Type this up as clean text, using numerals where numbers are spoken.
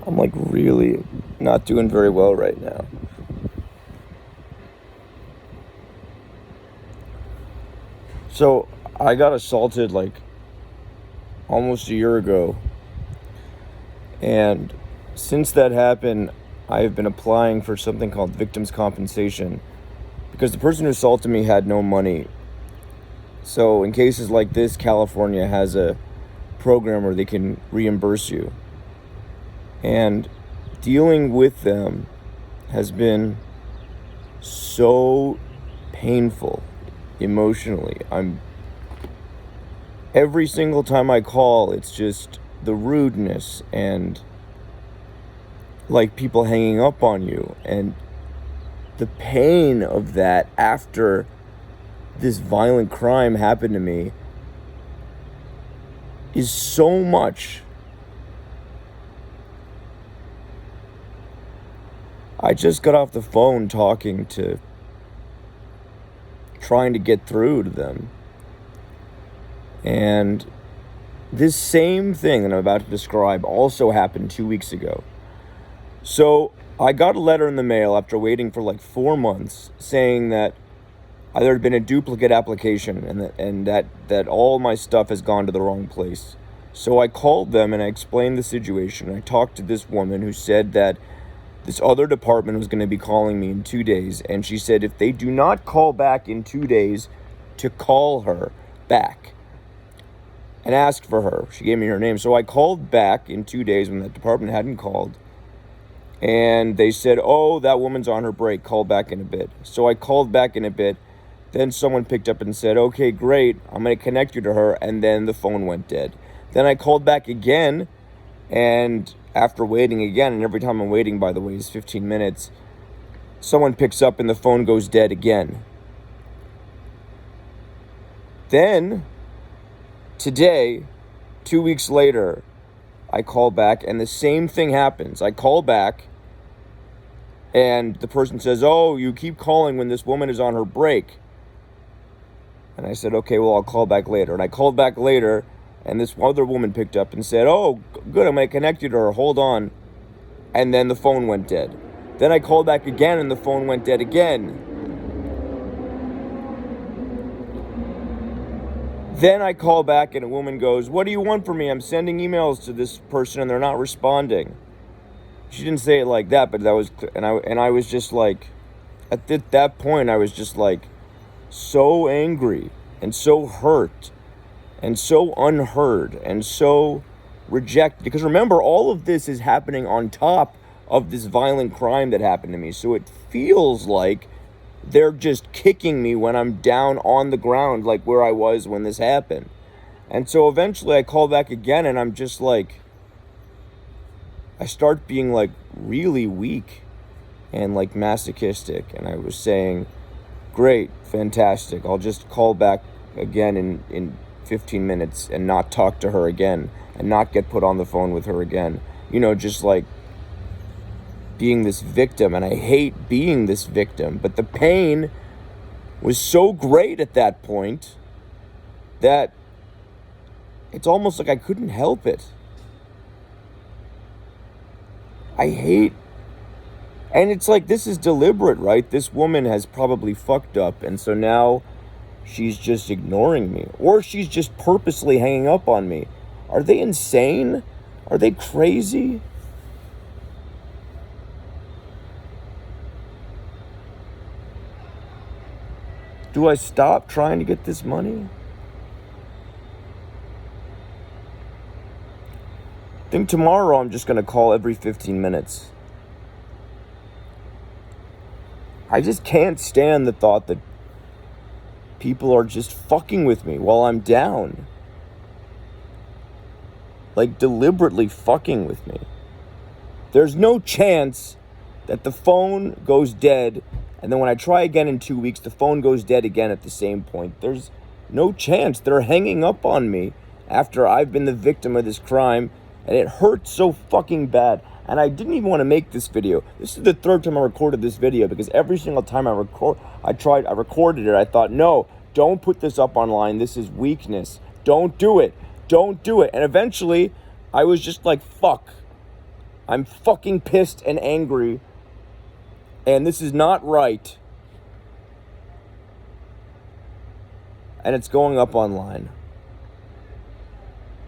I'm like really not doing very well right now. So I got assaulted like almost a year ago. And since that happened, I have been applying for something called victims compensation because the person who assaulted me had no money. So in cases like this, California has a program where they can reimburse you. And dealing with them has been so painful emotionally. Every single time I call, it's just the rudeness and like people hanging up on you and the pain of that after this violent crime happened to me is so much. I just got off the phone trying to get through to them. And this same thing that I'm about to describe also happened 2 weeks ago. So I got a letter in the mail after waiting for like 4 months saying that there had been a duplicate application and that all my stuff has gone to the wrong place. So I called them and I explained the situation. I talked to this woman who said that this other department was going to be calling me in 2 days. And she said if they do not call back in 2 days, to call her back and ask for her. She gave me her name. So I called back in 2 days when that department hadn't called. And they said, oh, that woman's on her break. Call back in a bit. So I called back in a bit. Then someone picked up and said, okay, great. I'm going to connect you to her. And then the phone went dead. Then I called back again. And after waiting again, and every time I'm waiting, by the way, is 15 minutes, someone picks up and the phone goes dead again. Then, today, 2 weeks later, I call back and the same thing happens. I call back and the person says, oh, you keep calling when this woman is on her break. And I said, okay, well, I'll call back later. And I called back later and this other woman picked up and said, oh, good, I'm going to connect you to her. Hold on. And then the phone went dead. Then I called back again and the phone went dead again. Then I call back and a woman goes, what do you want from me? I'm sending emails to this person and they're not responding. She didn't say it like that, but that was, and I was just like, at that point, I was just like so angry and so hurt and so unheard and so rejected. Because remember, all of this is happening on top of this violent crime that happened to me. So it feels like they're just kicking me when I'm down on the ground, like where I was when this happened. And so eventually I call back again and I'm just like, I start being like really weak and like masochistic. And I was saying, great, fantastic. I'll just call back again in 15 minutes and not talk to her again and not get put on the phone with her again. You know, just like being this victim. And I hate being this victim. But the pain was so great at that point that it's almost like I couldn't help it. I hate, and it's like this is deliberate, right? This woman has probably fucked up, and so now she's just ignoring me, or she's just purposely hanging up on me. Are they insane? Are they crazy? Do I stop trying to get this money? I think tomorrow I'm just going to call every 15 minutes. I just can't stand the thought that people are just fucking with me while I'm down. Like deliberately fucking with me. There's no chance that the phone goes dead and then when I try again in 2 weeks, the phone goes dead again at the same point. There's no chance. They're hanging up on me after I've been the victim of this crime. And it hurts so fucking bad. And I didn't even want to make this video. This is the third time I recorded this video because every single time I recorded it, I thought, no, don't put this up online. This is weakness. Don't do it. Don't do it. And eventually, I was just like, fuck. I'm fucking pissed and angry, and this is not right. And it's going up online.